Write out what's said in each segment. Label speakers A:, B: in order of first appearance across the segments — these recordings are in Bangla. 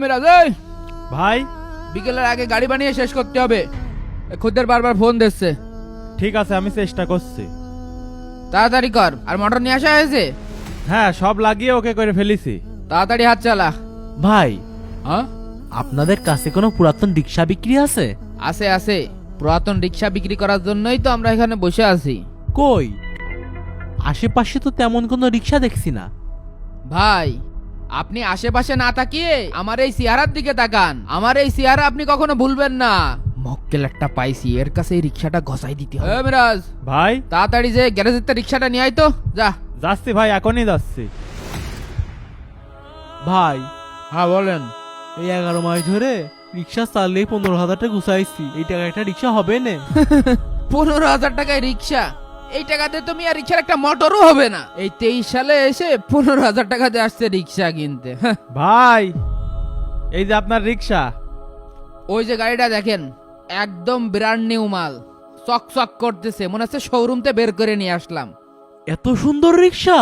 A: মিরাজ
B: ভাই
A: বিকেলের আগে গাড়ি বানিয়ে শেষ করতে হবে। খদ্দের বারবার ফোন দিচ্ছে।
B: ঠিক আছে, আমি চেষ্টা করছি।
A: তাড়াতাড়ি কর। আর মোটর নিয়ে আসা হয়েছে?
B: হ্যাঁ, সব লাগিয়ে ওকে করে ফেলেছি।
A: তাড়াতাড়ি হাত চালা।
C: ভাই,
A: হ্যাঁ,
C: আপনাদের কাছে কোনো পুরাতন রিক্সা বিক্রি আছে?
A: আছে আছে। পুরাতন রিক্সা বিক্রি করার জন্যই তো আমরা এখানে বসে আছি।
C: কই, আশেপাশে তো তেমন কোনো রিক্সা দেখছি না।
A: ভাই, আপনি আশেপাশে না তাকিয়ে আমার এই চেহারার দিকে তাকান। আমার এই চেহারা আপনি কখনো ভুলবেন না। মক্কেল একটা পাইছি, এর কাছে এই রিক্সাটা ঘষাই দিতে হবে। মিরাজ
B: ভাই
A: তাড়াতাড়ি যে গ্যারেজের রিক্সাটা নিয়ে আয় তো, যা।
B: যাচ্ছি ভাই, এখনই যাচ্ছি।
C: ভাই,
A: হ্যাঁ বলেন।
C: এই 11 মাস ধরে রিক্সা চাললেই 15,000 টাকা গুছাইছি। এই টাকা একটা রিক্সা হবে না?
A: 15,000 টাকায় রিক্সা? এই টাকাতে তুমি আর রিক্সার একটা মোটরও হবে না। এই 23 সালে এসে 15,000 টাকাতে আসছে রিক্সা কিনতে। হ্যাঁ।
B: ভাই, এই যে আপনার রিক্সা।
A: ওই যে গাড়িটা দেখেন, একদম ব্র্যান্ড নিউ মাল, চকচক করতেছে, মনে হচ্ছে শোরুমতে বের করে নিয়ে আসলাম।
C: এত সুন্দর রিক্সা!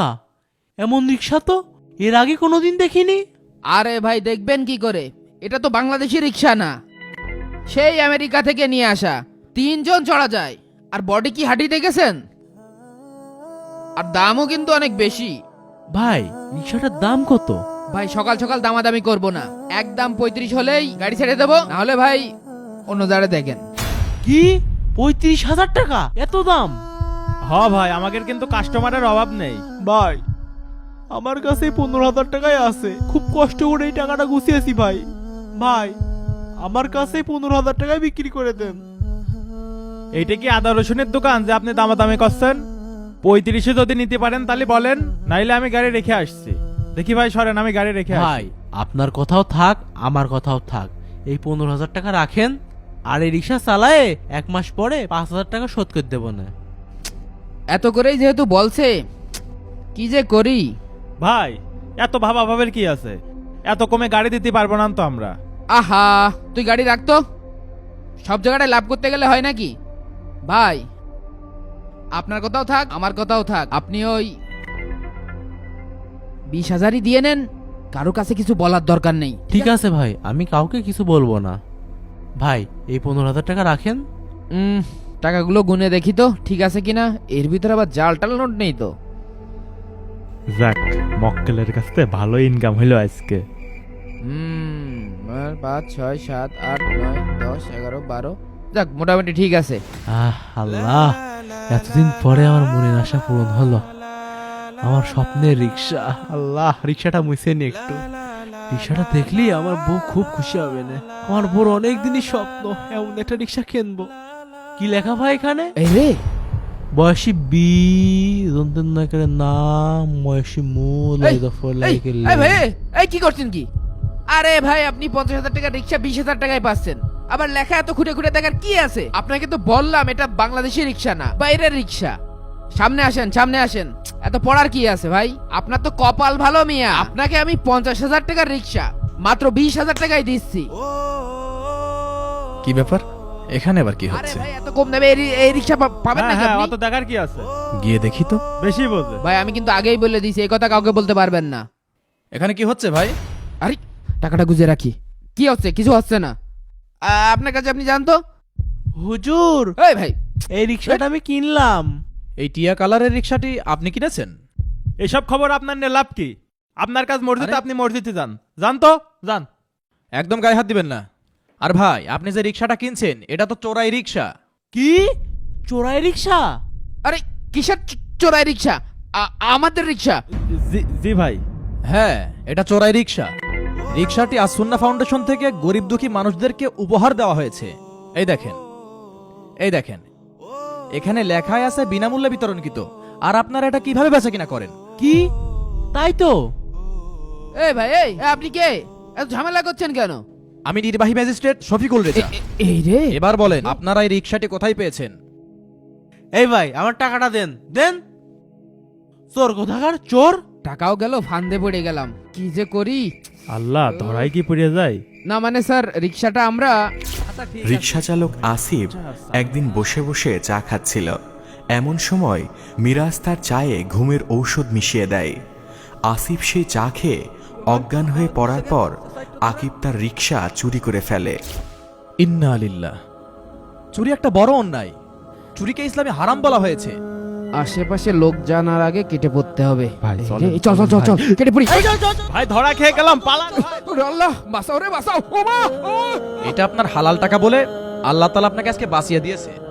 C: এমন রিক্সা তো এর আগে কোনোদিন দেখিনি।
A: আরে ভাই, দেখবেন কি করে? এটা তো বাংলাদেশি রিক্সা না, সেই আমেরিকা থেকে নিয়ে আসা। 3 জন চড়া যায়। আর বডি কি হাঁটি দেখেছেন? আর দামও কিন্তু অনেক বেশি।
C: ভাই, রিক্সাটার দাম কত?
A: ভাই, সকাল সকাল দামাদামি করব না। একদম 35 হলেই গাড়ি ছেড়ে দেবো, না হলে ভাই অন্য জায়গায় দেখেন।
C: কি, 35,000 টাকা? এত দাম?
B: ভাই, আমাদের কিন্তু কাস্টমারের অভাব নেই।
C: ভাই, আমার কাছে 15,000 টাকাই আছে। খুব কষ্ট করে এই টাকাটা গুছিয়েছি ভাই। ভাই, আমার কাছে 15,000 টাকায় বিক্রি করে দেন।
B: এইটা কি আদা রসুনের দোকান যে আপনি দামাদামি করছেন? 35-এ যদি নিতে পারেন তাহলে বলেন, নাইলে আমি গাড়ি রেখে আসছি। দেখি ভাই, সরেন, আমি গাড়ি রেখে আসছি।
C: ভাই, আপনার কথাও থাক, আমার কথাও থাক। এই 15,000 টাকা রাখেন, আর এই রিক্সা চালায়ে 1 মাস পরে 5,000 টাকা শোধ করে দেবো না।
A: এত করেই যেহেতু বলছে, কি যে করি।
B: ভাই, এত ভাবাভাবের কি আছে? এত কমে গাড়ি দিতে পারবো না তো আমরা।
A: আহা, তুই গাড়ি রাখতো। সব জায়গাটায় লাভ করতে গেলে হয় নাকি? ভাই, আপনার কথাও থাক, আমার কথাও থাক। আপনি ওই 20,000ই দিয়ে নেন। কারো কাছে কিছু বলার দরকার নেই।
C: ঠিক আছে ভাই, আমি কাউকে কিছু বলবো না। ভাই, এই 15,000 টাকা রাখেন।
A: টাকাগুলো গুনে দেখি তো ঠিক আছে কিনা। এর ভিতরে আবার জাল টাল নোট নেই তো?
B: যাক, মক্কেলের কাছ থেকে ভালো ইনকাম হইলো আজকে।
A: 5, 6, 7, 8, 9, 10, 11, 12। যাক, মোটামুটি ঠিক আছে।
C: আল্লাহ, এতদিন পরে আমার মনের আশা পূরণ হলো। আমার স্বপ্নের রিক্সা। আল্লাহ, রিক্সাটা মুছে নি একটু। রিক্সাটা দেখলেই আমার বউ খুব খুশি হবে না। আমার বউর অনেক দিনই স্বপ্ন এমন একটা রিক্সা কিনবো। কি লেখা ভাই এখানে?
A: এই রে,
C: বয়সী বি দন্তের নাকের নাম, বয়সী মূল
A: এই, এই ভাই, এই কি করছেন কি? আরে ভাই, আপনি 50,000 টাকা রিক্সা 20,000 টাকায় পাচ্ছেন। আবার লেখা এত খুঁটে খুঁটে দেখার কি আছে? আপনাকে তো বললাম এটা বাংলাদেশি রিক্সা না, বাইরের রিক্সা। সামনে আসেন, সামনে আসেন। এত পড়ার কি আছে ভাই? আপনার তো কপাল ভালো মিয়া। আপনাকে আমি 50,000 টাকার রিক্সা মাত্র 20,000 টাকায় দিচ্ছি।
D: কি ব্যাপার, এখানে আবার কি
A: আরে
D: হচ্ছে?
A: ভাই, এত কম দামে এই রিক্সা পাবেন নাকি
B: হ্যাঁ,
A: আপনি?
B: অত দেখার কি আছে?
D: গিয়ে দেখি তো।
B: বেশি বোঝে।
A: ভাই, আমি কিন্তু আগেই বলে দিয়েছি, এই কথা কাউকে বলতে পারবেন না।
D: এখানে কি হচ্ছে ভাই?
A: আরে, টাকাটা গুজে রাখি। কি হচ্ছে? কিছু হচ্ছে না। আপনার কাছে আপনি জানতো?
C: হুজুর,
A: এই ভাই,
C: এই রিক্সাটা আমি কিনলাম।
D: এই টিয়া কালারের রিক্সাটি আপনি কিনেছেন?
B: এসব খবর আপনার নিয়ে লাভ কি? আপনার কাজ মসজিদে,
D: আরে?
B: আপনি মসজিদে যান। যান তো, যান।
D: একদম গায়ে হাত দিবেন না। আর ভাই, আপনি যে রিক্সাটা কিনছেন এটা তো চোরাই রিক্সা।
C: কি, চোরাই রিক্সা?
A: আরে কিসের চোরাই রিক্সা? আমাদের রিক্সা।
B: জি ভাই।
D: হ্যাঁ, এটা চোরাই রিক্সা। রিক্সাটি আসুন্না ফাউন্ডেশন থেকে গরিব দুঃখী মানুষদেরকে উপহার দেওয়া হয়েছে। এই দেখেন, এই দেখেন, এখানে লেখাই আছে বিনামূল্যে বিতরণকৃত। আর আপনারা এটা কিভাবে বেচা কিনা করেন?
C: কি, তাই তো?
A: এই ভাই, এই আপনি কে? এত ঝামেলা করছেন কেন?
D: আমি নির্বাহী ম্যাজিস্ট্রেট শফিকুল রেজা।
A: এই রে,
D: এবার বলেন, আপনারা এই রিক্সাটি কোথায় পেয়েছেন?
C: এই ভাই, আমার টাকাটা দেন, দেন। চোর কোথাকার চোর!
A: টাকাও গেল, ফান্দে পড়ে গেলাম। কি যে করি।
B: আল্লাহ, ধরাই কি পড়ে যায়?
A: না মানে স্যার, রিক্সাটা আমরা।
E: রিক্সা চালক আসিফ একদিন বসে বসে চা খাচ্ছিল। এমন সময় মিরাজ তার চায়ে ঘুমের ঔষধ মিশিয়ে দেয়। আসিফ সেই চা খেয়ে অজ্ঞান হয়ে পড়ার পর আকিব তার রিক্সা চুরি করে ফেলে।
D: ইন্না লিল্লাহ। চুরি একটা বড় অন্যায়। চুরিকে ইসলামে হারাম বলা হয়েছে।
A: আশেপাশে লোক জানার আগে কেটে পড়তে হবে।
C: ভাই,
A: এই,
C: চলেন,
A: এই, চল চল চল চল কেটে পড়ি।
B: ভাই ধরা খেয়ে গেলাম, পালান।
A: ওরে আল্লাহ, বাঁচাও রে বাঁচাও। ও মা, ও!
D: এটা আপনার হালাল টাকা বলে আল্লাহ তাআলা আপনাকে আজকে বাঁচিয়ে দিয়েছে।